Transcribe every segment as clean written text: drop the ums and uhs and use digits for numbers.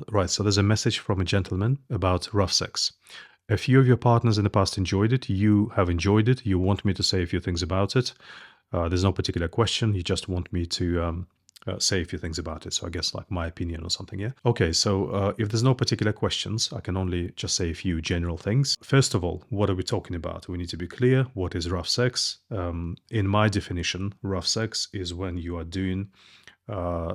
Right, so there's a message from a gentleman about rough sex. A few of your partners in the past enjoyed it. You have enjoyed it. You want me to say a few things about it. There's no particular question. You just want me to say a few things about it. So I guess like my opinion or something, yeah? Okay, so if there's no particular questions, I can only just say a few general things. First of all, what are we talking about? We need to be clear. What is rough sex? In my definition, rough sex is when you are doing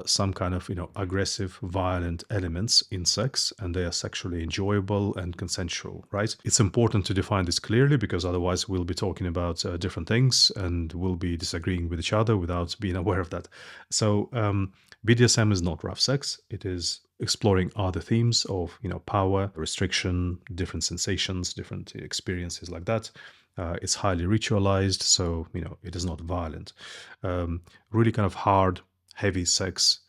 some kind of aggressive violent elements in sex, and they are sexually enjoyable and consensual, right? It's important to define this clearly, because otherwise we'll be talking about different things and we'll be disagreeing with each other without being aware of that. So BDSM is not rough sex. It is exploring other themes of power, restriction, different sensations, different experiences like that. It's highly ritualized, so it is not violent. Really kind of hard, heavy sex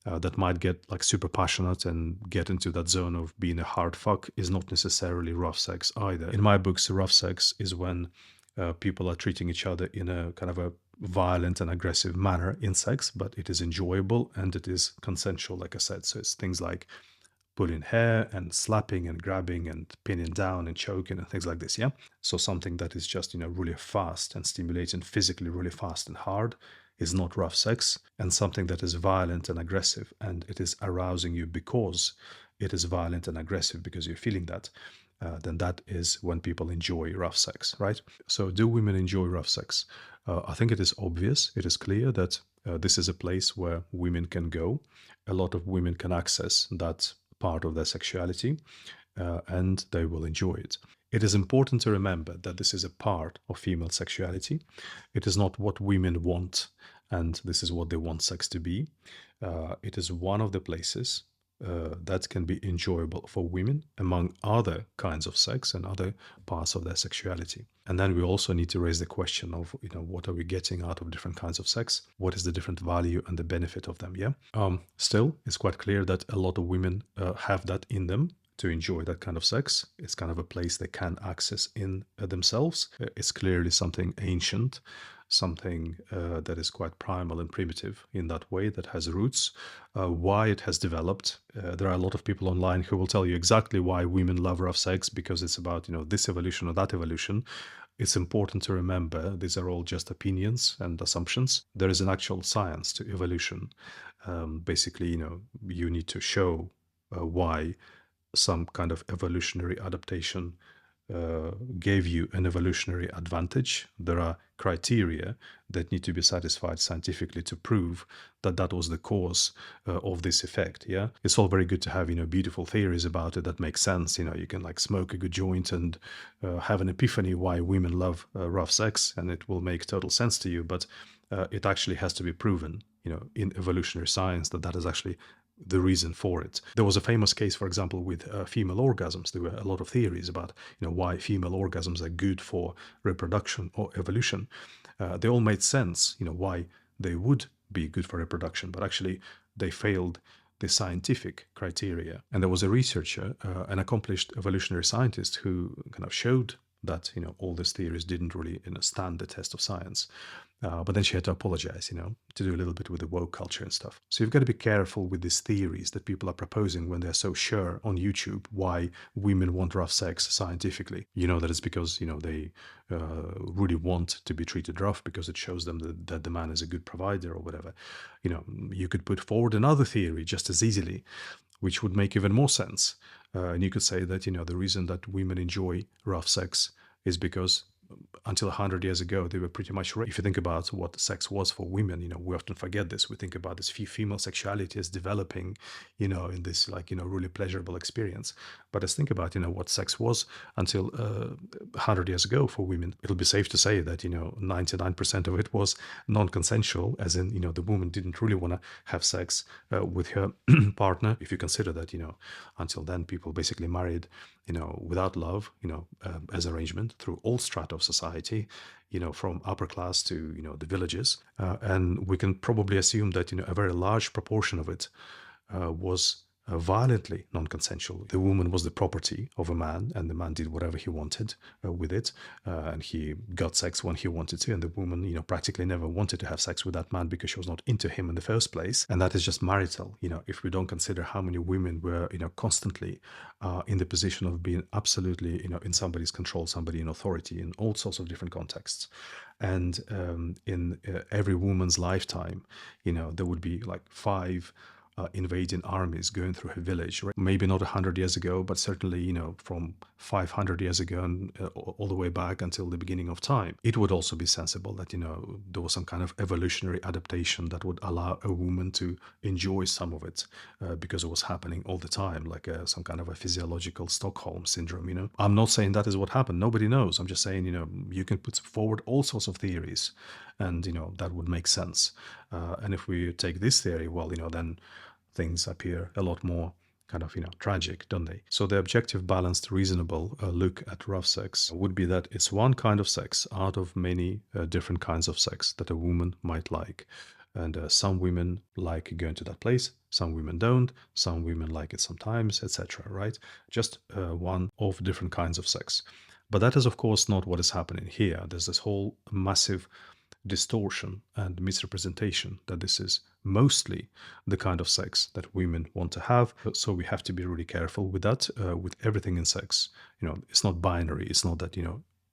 that might get like super passionate and get into that zone of being a hard fuck is not necessarily rough sex either. In my books, rough sex is when people are treating each other in a kind of a violent and aggressive manner in sex, but it is enjoyable and it is consensual, like I said. So it's things like pulling hair and slapping and grabbing and pinning down and choking and things like this, yeah? So something that is just, really fast and stimulating, physically really fast and hard is not rough sex, and something that is violent and aggressive and it is arousing you because it is violent and aggressive because you're feeling that, then that is when people enjoy rough sex, right? So do women enjoy rough sex? I think it is obvious, it is clear that this is a place where women can go. A lot of women can access that part of their sexuality, and they will enjoy it. It is important to remember that this is a part of female sexuality. It is not what women want, and this is what they want sex to be. It is one of the places that can be enjoyable for women among other kinds of sex and other parts of their sexuality. And then we also need to raise the question of, what are we getting out of different kinds of sex? What is the different value and the benefit of them? Yeah. Still, it's quite clear that a lot of women have that in them to enjoy that kind of sex. It's kind of a place they can access in themselves. It's clearly something ancient, something that is quite primal and primitive in that way, that has roots. Why it has developed, there are a lot of people online who will tell you exactly why women love rough sex, because it's about this evolution or that evolution. It's important to remember these are all just opinions and assumptions. There is an actual science to evolution. Basically, you need to show why some kind of evolutionary adaptation gave you an evolutionary advantage. There are criteria that need to be satisfied scientifically to prove that that was the cause of this effect. Yeah, it's all very good to have beautiful theories about it that make sense. You can like smoke a good joint and have an epiphany why women love rough sex, and it will make total sense to you. But it actually has to be proven, in evolutionary science, that that is actually the reason for it. There was a famous case, for example, with female orgasms. There were a lot of theories about why female orgasms are good for reproduction or evolution. They all made sense, why they would be good for reproduction, but actually they failed the scientific criteria. And there was a researcher, an accomplished evolutionary scientist, who kind of showed that all these theories didn't really stand the test of science. But then she had to apologize, to do a little bit with the woke culture and stuff. So you've got to be careful with these theories that people are proposing when they're so sure on YouTube why women want rough sex scientifically. That it's because, they really want to be treated rough because it shows them that the man is a good provider or whatever. You could put forward another theory just as easily, which would make even more sense. And you could say that, the reason that women enjoy rough sex is because until 100 years ago, they were pretty much raped. If you think about what sex was for women, we often forget this. We think about this female sexuality as developing, in this really pleasurable experience. But let's think about, what sex was until 100 years ago for women. It'll be safe to say that, 99% of it was non-consensual, as in, the woman didn't really want to have sex with her partner. If you consider that, until then, people basically married, without love, as arrangement through all strata of society, from upper class to, the villages. And we can probably assume that, a very large proportion of it was violently non-consensual. The woman was the property of a man, and the man did whatever he wanted with it, and he got sex when he wanted to, and the woman, practically never wanted to have sex with that man because she was not into him in the first place. And that is just marital. If we don't consider how many women were, constantly in the position of being absolutely, in somebody's control, somebody in authority in all sorts of different contexts. And in every woman's lifetime, there would be like 5 invading armies going through her village, right? Maybe not 100 years ago, but certainly, from 500 years ago and all the way back until the beginning of time. It would also be sensible that, there was some kind of evolutionary adaptation that would allow a woman to enjoy some of it because it was happening all the time, like some kind of a physiological Stockholm syndrome. I'm not saying that is what happened. Nobody knows. I'm just saying, you can put forward all sorts of theories and, that would make sense. And if we take this theory, well, then things appear a lot more kind of, tragic, don't they? So the objective, balanced, reasonable look at rough sex would be that it's one kind of sex out of many different kinds of sex that a woman might like. And some women like going to that place, some women don't, some women like it sometimes, etc., right? Just one of different kinds of sex. But that is, of course, not what is happening here. There's this whole massive distortion and misrepresentation that this is mostly the kind of sex that women want to have. So we have to be really careful with that, with everything in sex. It's not binary. It's not that,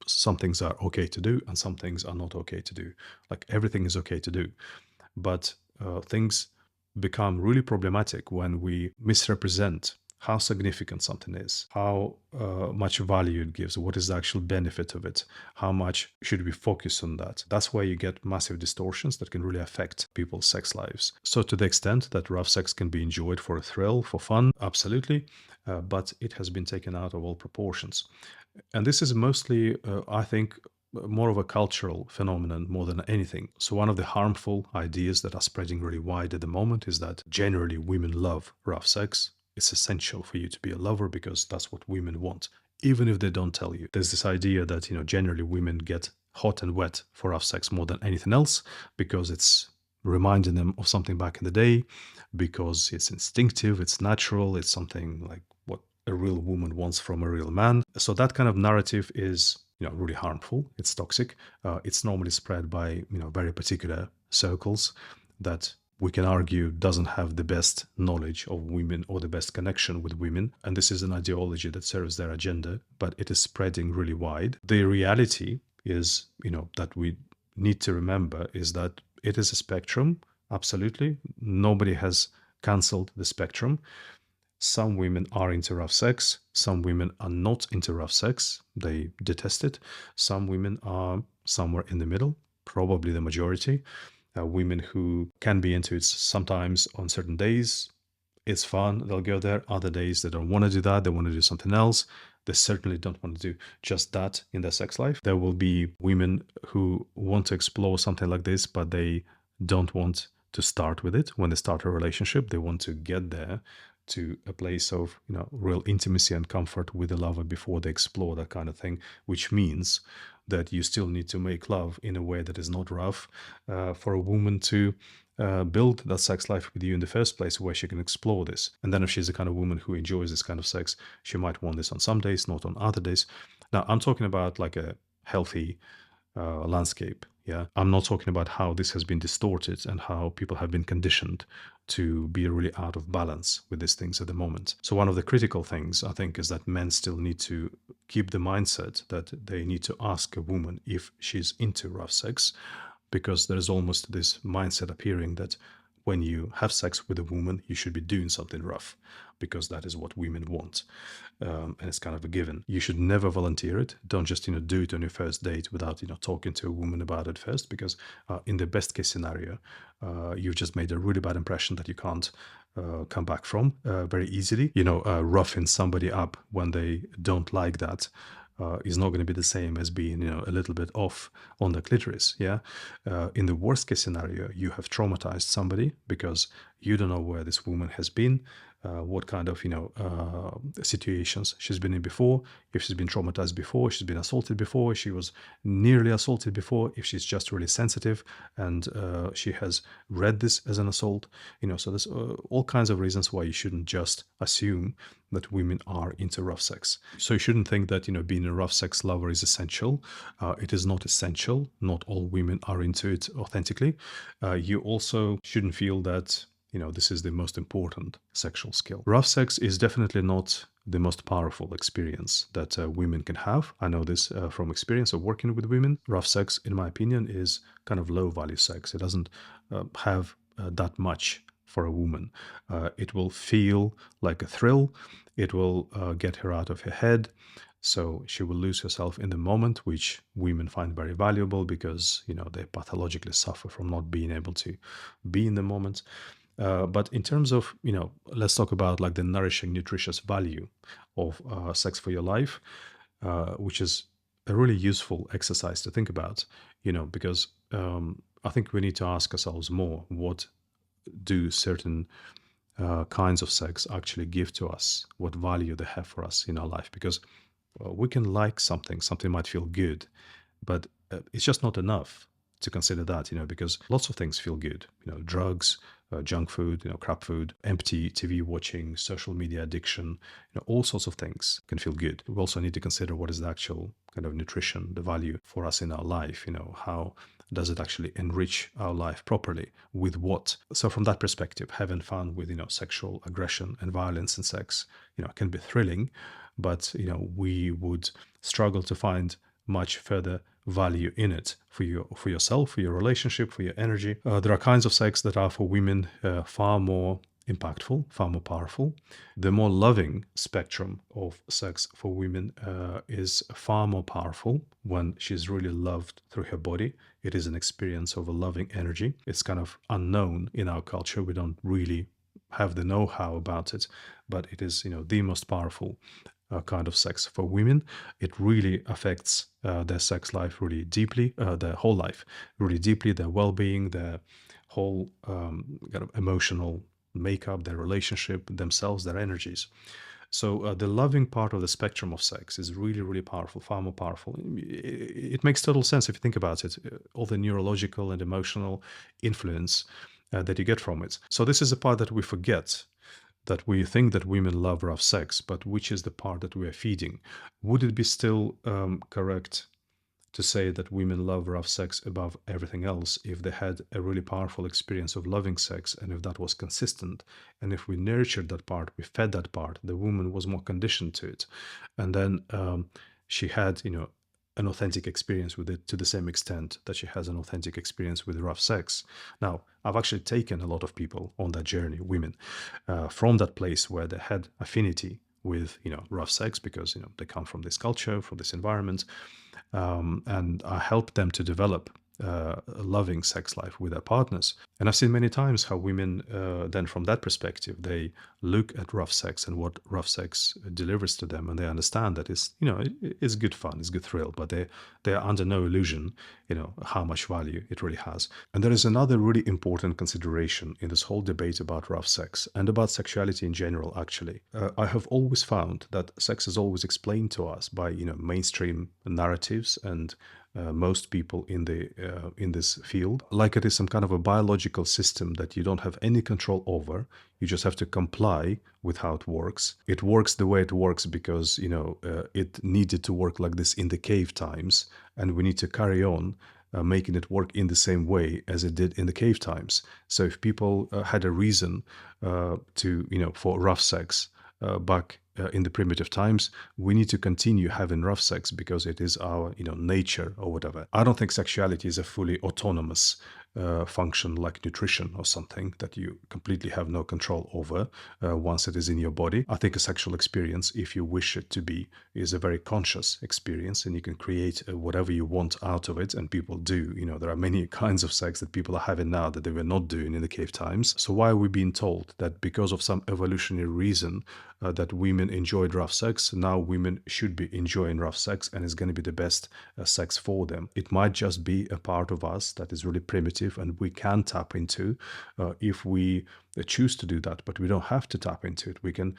some things are okay to do and some things are not okay to do. Like everything is okay to do. But things become really problematic when we misrepresent how significant something is, how much value it gives, what is the actual benefit of it, how much should we focus on that. That's where you get massive distortions that can really affect people's sex lives. So to the extent that rough sex can be enjoyed for a thrill, for fun, absolutely, but it has been taken out of all proportions. And this is mostly, I think, more of a cultural phenomenon more than anything. So one of the harmful ideas that are spreading really wide at the moment is that generally women love rough sex. It's essential for you to be a lover because that's what women want, even if they don't tell you. There's this idea that, generally women get hot and wet for rough sex more than anything else because it's reminding them of something back in the day, because it's instinctive, it's natural, it's something like what a real woman wants from a real man. So that kind of narrative is, really harmful. It's toxic. It's normally spread by, very particular circles that we can argue doesn't have the best knowledge of women or the best connection with women. And this is an ideology that serves their agenda, but it is spreading really wide. The reality is, that we need to remember is that it is a spectrum. Absolutely. Nobody has cancelled the spectrum. Some women are into rough sex. Some women are not into rough sex. They detest it. Some women are somewhere in the middle, probably the majority. Women who can be into it sometimes on certain days. It's fun. They'll go there. Other days they don't want to do that. They want to do something else. They certainly don't want to do just that in their sex life. There will be women who want to explore something like this, but they don't want to start with it. When they start a relationship, they want to get there to a place of, real intimacy and comfort with the lover before they explore that kind of thing, which means that you still need to make love in a way that is not rough for a woman to build that sex life with you in the first place, where she can explore this. And then if she's the kind of woman who enjoys this kind of sex, she might want this on some days, not on other days. Now, I'm talking about like a healthy landscape. Yeah, I'm not talking about how this has been distorted and how people have been conditioned to be really out of balance with these things at the moment. So one of the critical things, I think, is that men still need to keep the mindset that they need to ask a woman if she's into rough sex, because there is almost this mindset appearing that when you have sex with a woman, you should be doing something rough, because that is what women want. And it's kind of a given. You should never volunteer it. Don't just, do it on your first date without, talking to a woman about it first, because in the best case scenario, you've just made a really bad impression that you can't come back from very easily. Roughing somebody up when they don't like that is not going to be the same as being, a little bit off on the clitoris. Yeah. In the worst case scenario, you have traumatized somebody because you don't know where this woman has been, what kind of, situations she's been in before, if she's been traumatized before, she's been assaulted before, she was nearly assaulted before, if she's just really sensitive and she has read this as an assault, so there's all kinds of reasons why you shouldn't just assume that women are into rough sex. So you shouldn't think that, being a rough sex lover is essential. It is not essential. Not all women are into it authentically. You also shouldn't feel that, this is the most important sexual skill. Rough sex is definitely not the most powerful experience that women can have. I know this from experience of working with women. Rough sex, in my opinion, is kind of low value sex. It doesn't have that much for a woman. It will feel like a thrill. It will get her out of her head. So she will lose herself in the moment, which women find very valuable because, they pathologically suffer from not being able to be in the moment. But in terms of, let's talk about like the nourishing, nutritious value of sex for your life, which is a really useful exercise to think about, because I think we need to ask ourselves more, what do certain kinds of sex actually give to us, what value they have for us in our life? Because we can like something might feel good, but it's just not enough to consider that, because lots of things feel good, drugs, junk food, crap food, empty TV watching, social media addiction, all sorts of things can feel good. We also need to consider what is the actual kind of nutrition, the value for us in our life, how does it actually enrich our life properly, with what? So from that perspective, having fun with, sexual aggression and violence in sex, can be thrilling, but, we would struggle to find much further value in it for yourself, for your relationship, for your energy. There are kinds of sex that are for women far more impactful, far more powerful. The more loving spectrum of sex for women is far more powerful when she's really loved through her body. It is an experience of a loving energy. It's kind of unknown in our culture. We don't really have the know-how about it, but it is, the most powerful kind of sex for women. It really affects their sex life really deeply, their whole life really deeply, their well-being, their whole kind of emotional makeup, their relationship, themselves, their energies. So the loving part of the spectrum of sex is really, really powerful, far more powerful. It makes total sense if you think about it, all the neurological and emotional influence that you get from it. So this is a part that we forget, that we think that women love rough sex, but which is the part that we are feeding? Would it be still correct to say that women love rough sex above everything else if they had a really powerful experience of loving sex, and if that was consistent, and if we nurtured that part, we fed that part, the woman was more conditioned to it, and then she had, an authentic experience with it to the same extent that she has an authentic experience with rough sex. Now, I've actually taken a lot of people on that journey, women, from that place where they had affinity with, rough sex because, they come from this culture, from this environment, and I help them to develop a loving sex life with their partners. And I've seen many times how women then from that perspective, they look at rough sex and what rough sex delivers to them, and they understand that it's, it's good fun, it's good thrill, but they are under no illusion, how much value it really has. And there is another really important consideration in this whole debate about rough sex and about sexuality in general, actually. I have always found that sex is always explained to us by, mainstream narratives and most people in this field, like it is some kind of a biological system that you don't have any control over. You just have to comply with how it works. It works the way it works because it needed to work like this in the cave times, and we need to carry on making it work in the same way as it did in the cave times. So if people had a reason for rough sex back in the primitive times, we need to continue having rough sex because it is our nature or whatever. I don't think sexuality is a fully autonomous function like nutrition or something that you completely have no control over once it is in your body. I think a sexual experience, if you wish it to be, is a very conscious experience, and you can create whatever you want out of it, and people do. There are many kinds of sex that people are having now that they were not doing in the cave times. So why are we being told that because of some evolutionary reason that women enjoyed rough sex, now women should be enjoying rough sex and it's going to be the best sex for them? It might just be a part of us that is really primitive and we can tap into if we choose to do that, but we don't have to tap into it. We can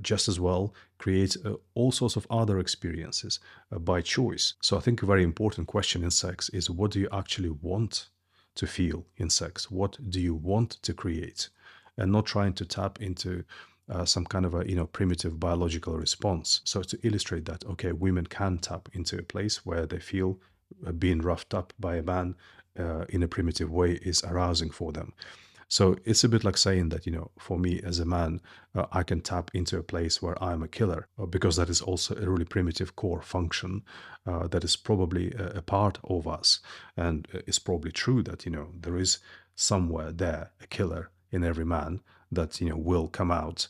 just as well create all sorts of other experiences by choice. So I think a very important question in sex is, what do you actually want to feel in sex? What do you want to create? And not trying to tap into some kind of a primitive biological response. So to illustrate that, okay, women can tap into a place where they feel being roughed up by a man in a primitive way is arousing for them. So it's a bit like saying that, for me as a man, I can tap into a place where I'm a killer, because that is also a really primitive core function that is probably a part of us. And it's probably true that, there is somewhere there a killer in every man that, will come out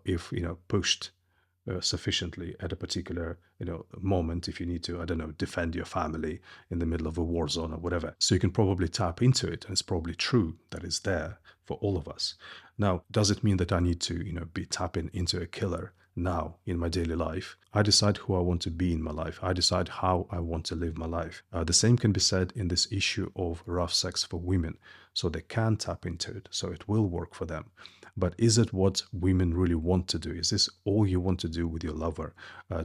if, pushed sufficiently at a particular moment, if you need to, I don't know, defend your family in the middle of a war zone or whatever. So you can probably tap into it, and it's probably true that it's there for all of us. Now, does it mean that I need to be tapping into a killer now in my daily life? I decide who I want to be in my life. I decide how I want to live my life. The same can be said in this issue of rough sex for women. So they can tap into it, so it will work for them. But is it what women really want to do? Is this all you want to do with your lover,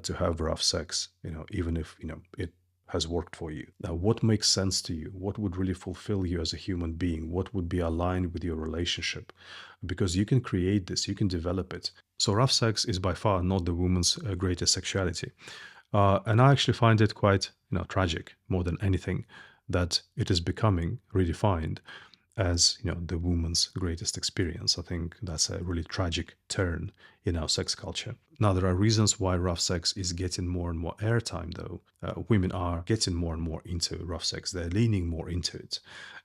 to have rough sex, even if, it has worked for you? Now, what makes sense to you? What would really fulfill you as a human being? What would be aligned with your relationship? Because you can create this, you can develop it. So rough sex is by far not the woman's greatest sexuality. And I actually find it quite, tragic more than anything that it is becoming redefined as the woman's greatest experience. I think that's a really tragic turn in our sex culture. Now, there are reasons why rough sex is getting more and more airtime, though. Women are getting more and more into rough sex. They're leaning more into it.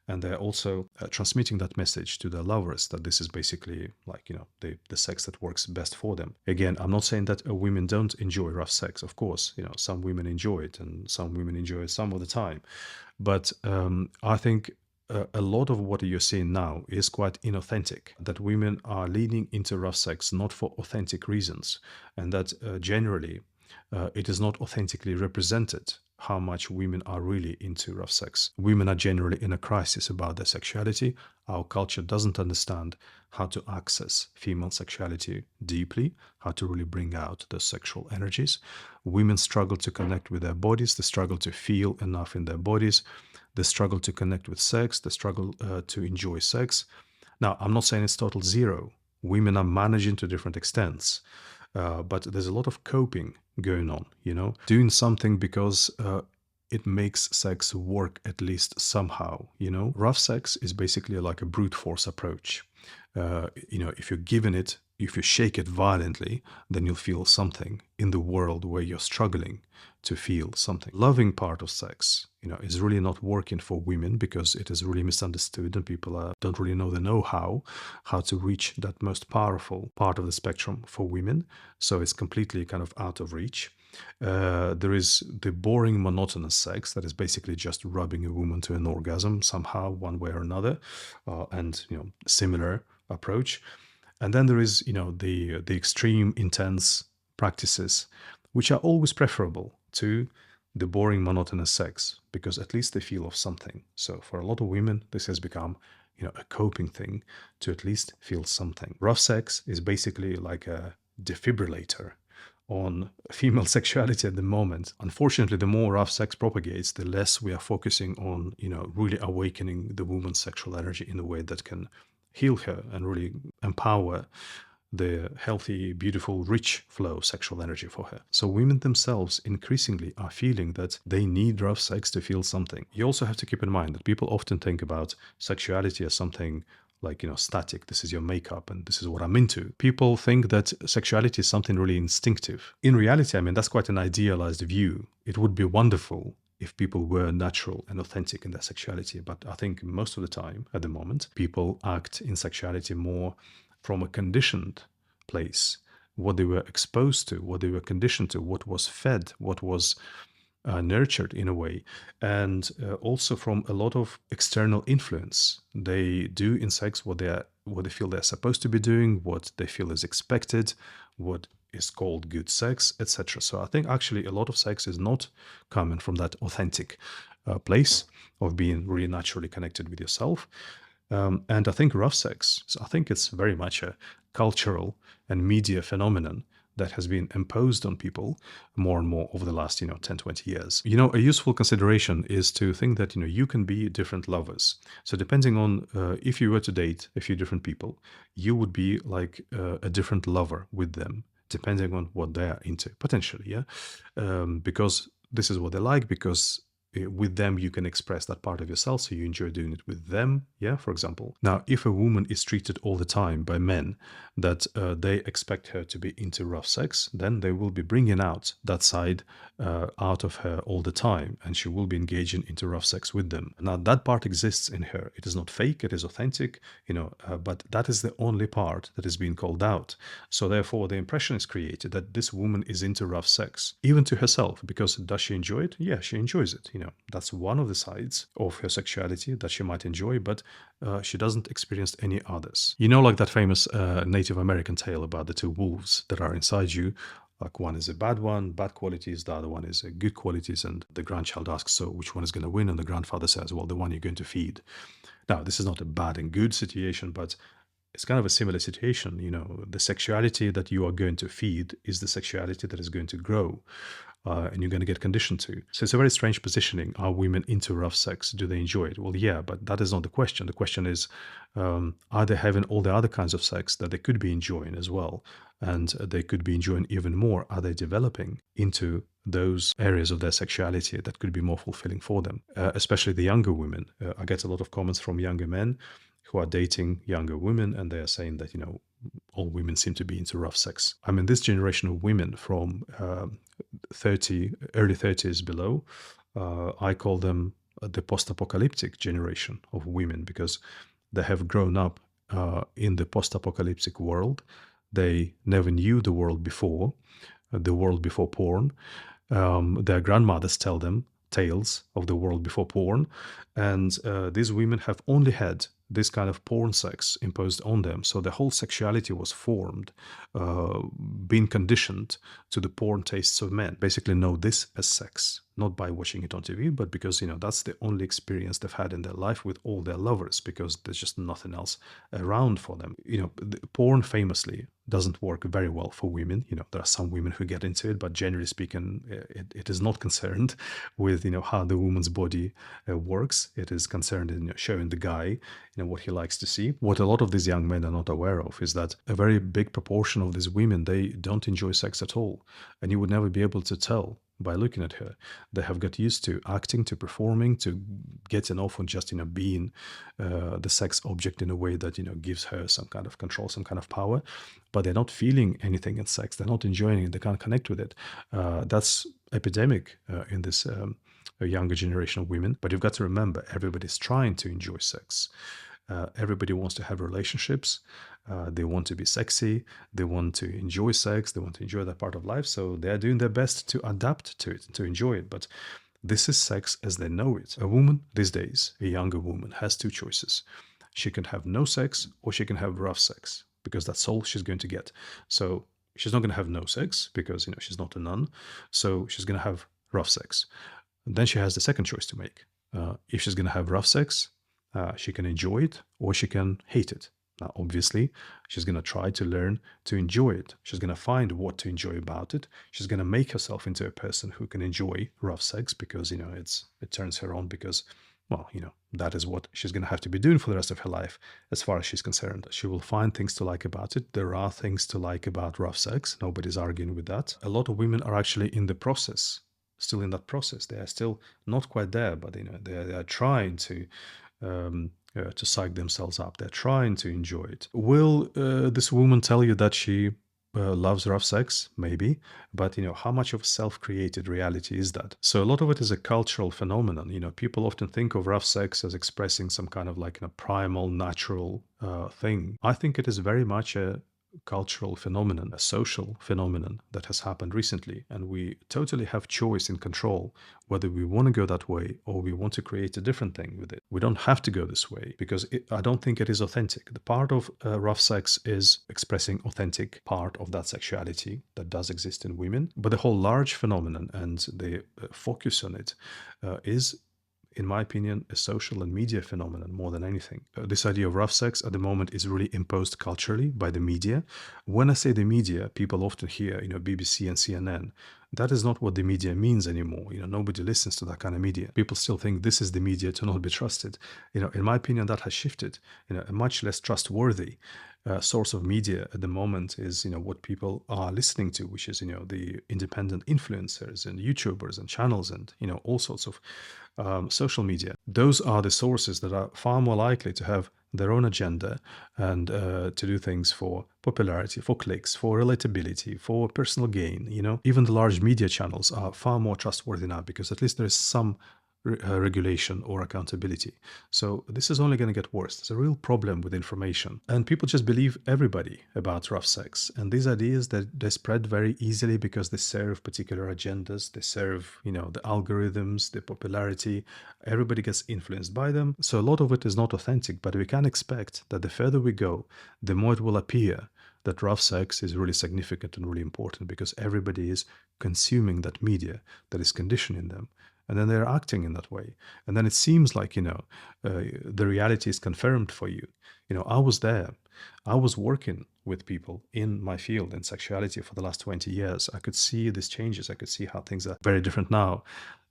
And they're also transmitting that message to their lovers that this is basically like, the sex that works best for them. Again, I'm not saying that women don't enjoy rough sex. Of course, some women enjoy it and some women enjoy it some of the time. But I think a lot of what you're seeing now is quite inauthentic, that women are leaning into rough sex not for authentic reasons, and that generally it is not authentically represented how much women are really into rough sex. Women are generally in a crisis about their sexuality. Our culture doesn't understand how to access female sexuality deeply, how to really bring out the sexual energies. Women struggle to connect with their bodies. They struggle to feel enough in their bodies. They struggle to connect with sex. They struggle to enjoy sex. Now, I'm not saying it's total zero. Women are managing to different extents. But there's a lot of coping going on, doing something because it makes sex work at least somehow, Rough sex is basically like a brute force approach. If you're given it, if you shake it violently, then you'll feel something in the world where you're struggling to feel something. Loving part of sex, is really not working for women because it is really misunderstood and people don't really know the know-how, how to reach that most powerful part of the spectrum for women. So it's completely kind of out of reach. There is the boring, monotonous sex that is basically just rubbing a woman to an orgasm somehow, one way or another, and similar approach. And then there is the extreme, intense practices, which are always preferable to the boring, monotonous sex, because at least they feel of something. So for a lot of women, this has become a coping thing to at least feel something. Rough sex is basically like a defibrillator on female sexuality at the moment. Unfortunately, the more rough sex propagates, the less we are focusing on, really awakening the woman's sexual energy in a way that can heal her and really empower the healthy, beautiful, rich flow of sexual energy for her. So women themselves increasingly are feeling that they need rough sex to feel something. You also have to keep in mind that people often think about sexuality as something like, static. This is your makeup and this is what I'm into. People think that sexuality is something really instinctive. In reality, that's quite an idealized view. It would be wonderful if people were natural and authentic in their sexuality. But I think most of the time at the moment, people act in sexuality more from a conditioned place, what they were exposed to, what they were conditioned to, what was fed, what was nurtured in a way, and also from a lot of external influence. They do in sex what they feel they're supposed to be doing, what they feel is expected, what is called good sex, etc. So I think actually a lot of sex is not coming from that authentic place of being really naturally connected with yourself. And I think rough sex, I think it's very much a cultural and media phenomenon that has been imposed on people more and more over the last 10, 20 years. A useful consideration is to think that you can be different lovers. So depending on if you were to date a few different people, you would be like a different lover with them, depending on what they're into, potentially. Because this is what they like, because with them you can express that part of yourself, so you enjoy doing it with them, for example. Now, if a woman is treated all the time by men that they expect her to be into rough sex, then they will be bringing out that side out of her all the time, and she will be engaging into rough sex with them. Now, that part exists in her. It is not fake, it is authentic, but that is the only part that is being called out. So therefore the impression is created that this woman is into rough sex, even to herself, because does she enjoy it? Yeah, she enjoys it. That's one of the sides of her sexuality that she might enjoy, but she doesn't experience any others. Like that famous Native American tale about the two wolves that are inside you. Like one is a bad one, bad qualities, the other one is good qualities, and the grandchild asks, so which one is going to win? And the grandfather says, well, the one you're going to feed. Now, this is not a bad and good situation, but it's kind of a similar situation. The sexuality that you are going to feed is the sexuality that is going to grow. And you're going to get conditioned to. So it's a very strange positioning. Are women into rough sex? Do they enjoy it? Well, yeah, but that is not the question. The question is, are they having all the other kinds of sex that they could be enjoying as well? And they could be enjoying even more. Are they developing into those areas of their sexuality that could be more fulfilling for them? Especially the younger women. I get a lot of comments from younger men who are dating younger women, and they are saying that, all women seem to be into rough sex. I mean, this generation of women from early 30s below, I call them the post-apocalyptic generation of women, because they have grown up in the post-apocalyptic world. They never knew the world before porn. Their grandmothers tell them tales of the world before porn, and these women have only had this kind of porn sex imposed on them. So the whole sexuality was formed, being conditioned to the porn tastes of men. Basically know this as sex, not by watching it on TV, but because, that's the only experience they've had in their life with all their lovers, because there's just nothing else around for them. The porn famously doesn't work very well for women. There are some women who get into it, but generally speaking, it is not concerned with, how the woman's body works. It is concerned in showing the guy, what he likes to see. What a lot of these young men are not aware of is that a very big proportion of these women, they don't enjoy sex at all. And you would never be able to tell by looking at her. They have got used to acting, to performing, to getting off on just, being the sex object in a way that, gives her some kind of control, some kind of power. But they're not feeling anything in sex. They're not enjoying it. They can't connect with it. That's epidemic in this younger generation of women. But you've got to remember, everybody's trying to enjoy sex. Everybody wants to have relationships. They want to be sexy. They want to enjoy sex. They want to enjoy that part of life. So they're doing their best to adapt to it, to enjoy it. But this is sex as they know it. A woman these days, a younger woman, has two choices. She can have no sex, or she can have rough sex, because that's all she's going to get. So she's not going to have no sex because, she's not a nun. So she's going to have rough sex. And then she has the second choice to make. If she's going to have rough sex, she can enjoy it or she can hate it. Now, obviously, she's going to try to learn to enjoy it. She's going to find what to enjoy about it. She's going to make herself into a person who can enjoy rough sex because, it turns her on because, well, that is what she's going to have to be doing for the rest of her life as far as she's concerned. She will find things to like about it. There are things to like about rough sex. Nobody's arguing with that. A lot of women are actually in the process, still in that process. They are still not quite there, but, they are trying to psych themselves up. They're trying to enjoy it. Will this woman tell you that she loves rough sex, maybe, but how much of self-created reality is that? So a lot of it is a cultural phenomenon. People often think of rough sex as expressing some kind of like a primal, natural thing. I think it is very much a cultural phenomenon, a social phenomenon that has happened recently, and we totally have choice and control whether we want to go that way or we want to create a different thing with it. We don't have to go this way because I don't think it is authentic. The part of rough sex is expressing authentic part of that sexuality that does exist in women, but the whole large phenomenon and the focus on it is, in my opinion, a social and media phenomenon more than anything. This idea of rough sex at the moment is really imposed culturally by the media. When I say the media, people often hear, BBC and CNN. That is not what the media means anymore. Nobody listens to that kind of media. People still think this is the media to not be trusted. In my opinion, that has shifted. A much less trustworthy source of media at the moment is, what people are listening to, which is, the independent influencers and YouTubers and channels and, all sorts of social media. Those are the sources that are far more likely to have their own agenda and to do things for popularity, for clicks, for relatability, for personal gain. Even the large media channels are far more trustworthy now because at least there is some regulation or accountability. So this is only going to get worse. There's a real problem with information, and people just believe everybody about rough sex. And these ideas that they spread very easily because they serve particular agendas. They serve, the algorithms, the popularity. Everybody gets influenced by them. So a lot of it is not authentic, but we can expect that the further we go, the more it will appear that rough sex is really significant and really important because everybody is consuming that media that is conditioning them. And then they're acting in that way. And then it seems like, the reality is confirmed for you. I was there. I was working with people in my field in sexuality for the last 20 years. I could see these changes. I could see how things are very different now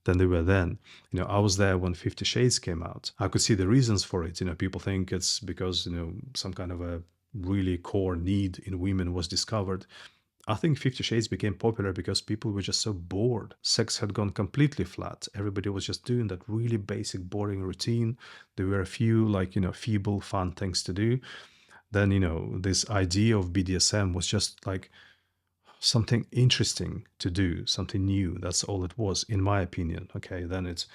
than they were then. I was there when 50 Shades came out. I could see the reasons for it. People think it's because, some kind of a really core need in women was discovered. I think 50 Shades became popular because people were just so bored. Sex had gone completely flat. Everybody was just doing that really basic, boring routine. There were a few, feeble, fun things to do. Then, this idea of BDSM was just like something interesting to do, something new. That's all it was, in my opinion. Okay, then it's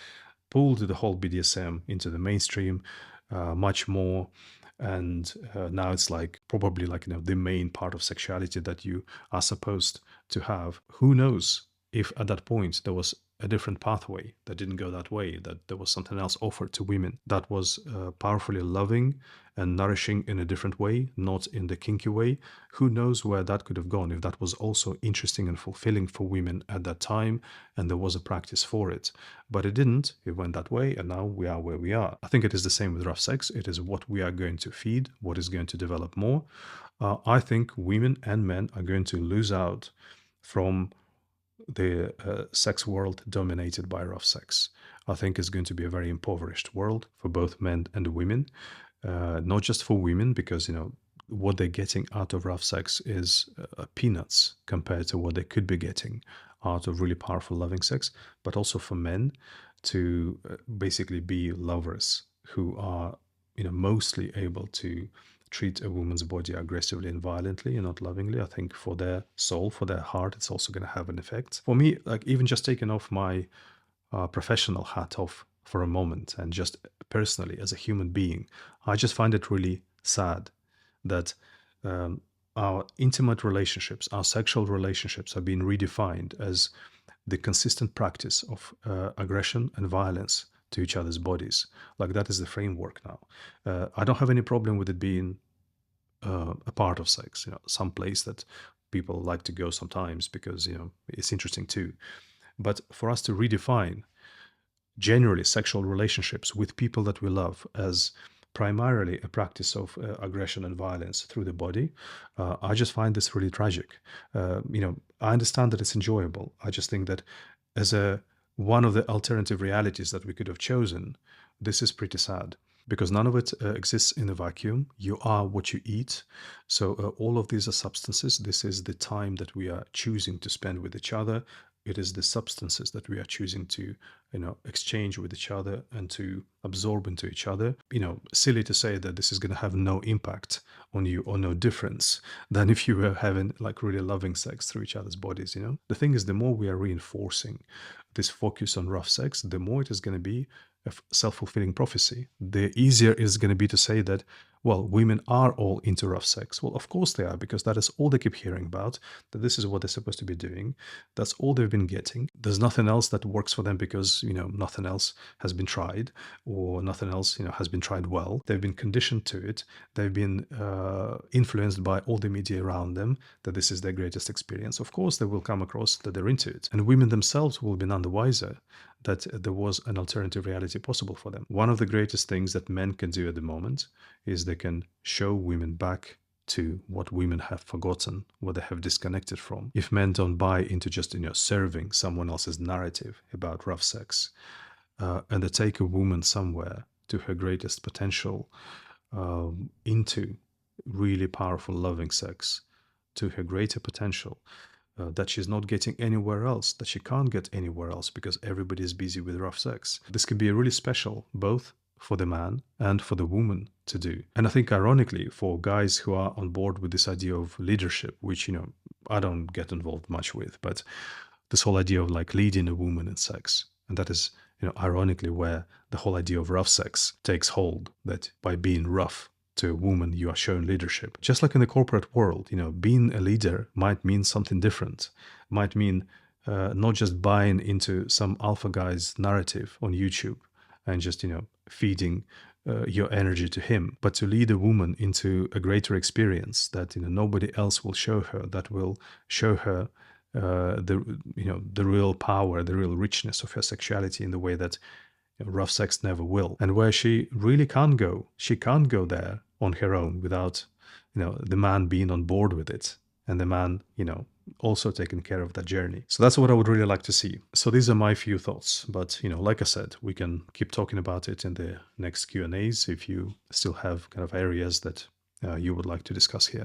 pulled the whole BDSM into the mainstream much more. And now it's probably the main part of sexuality that you are supposed to have. Who knows if at that point there was a different pathway that didn't go that way, that there was something else offered to women that was powerfully loving and nourishing in a different way, not in the kinky way. Who knows where that could have gone if that was also interesting and fulfilling for women at that time and there was a practice for it. But it didn't. It went that way, and now we are where we are. I think it is the same with rough sex. It is what we are going to feed, what is going to develop more. I think women and men are going to lose out from the sex world dominated by rough sex. I think it's going to be a very impoverished world for both men and women, not just for women, because what they're getting out of rough sex is peanuts compared to what they could be getting out of really powerful loving sex, but also for men to basically be lovers who are mostly able to treat a woman's body aggressively and violently and not lovingly. I think for their soul, for their heart, it's also going to have an effect. For me, even just taking off my professional hat off for a moment and just personally as a human being, I just find it really sad that our intimate relationships, our sexual relationships are being redefined as the consistent practice of aggression and violence to each other's bodies. That is the framework now. I don't have any problem with it being a part of sex, some place that people like to go sometimes because, it's interesting too. But for us to redefine generally sexual relationships with people that we love as primarily a practice of aggression and violence through the body, I just find this really tragic. I understand that it's enjoyable. I just think that as one of the alternative realities that we could have chosen, this is pretty sad because none of it exists in a vacuum. You are what you eat. So all of these are substances. This is the time that we are choosing to spend with each other. It is the substances that we are choosing to, exchange with each other and to absorb into each other. Silly to say that this is going to have no impact on you or no difference than if you were having like really loving sex through each other's bodies. The thing is, the more we are reinforcing this focus on rough sex, the more it is going to be a self-fulfilling prophecy. The easier it is going to be to say that, well, women are all into rough sex. Well, of course they are, because that is all they keep hearing about, that this is what they're supposed to be doing. That's all they've been getting. There's nothing else that works for them because, nothing else has been tried, or nothing else, has been tried well. They've been conditioned to it. They've been influenced by all the media around them, that this is their greatest experience. Of course, they will come across that they're into it. And women themselves will be none the wiser that there was an alternative reality possible for them. One of the greatest things that men can do at the moment is they can show women back to what women have forgotten, what they have disconnected from. If men don't buy into just, serving someone else's narrative about rough sex, and they take a woman somewhere to her greatest potential, into really powerful loving sex, to her greater potential, that she's not getting anywhere else, that she can't get anywhere else because everybody is busy with rough sex. This can be really special, both for the man and for the woman to do. And I think ironically, for guys who are on board with this idea of leadership, which, I don't get involved much with, but this whole idea of like leading a woman in sex, and that is, ironically where the whole idea of rough sex takes hold, that by being rough to a woman, you are showing leadership. Just like in the corporate world, being a leader might mean something different. Might mean not just buying into some alpha guy's narrative on YouTube and just, feeding your energy to him, but to lead a woman into a greater experience that, nobody else will show her, that will show her the real power, the real richness of her sexuality in the way that rough sex never will, and where she really can't go. She can't go there on her own without, the man being on board with it, and the man, also taking care of that journey. So that's what I would really like to see. So these are my few thoughts, but, like I said, we can keep talking about it in the next Q&As if you still have kind of areas that you would like to discuss here.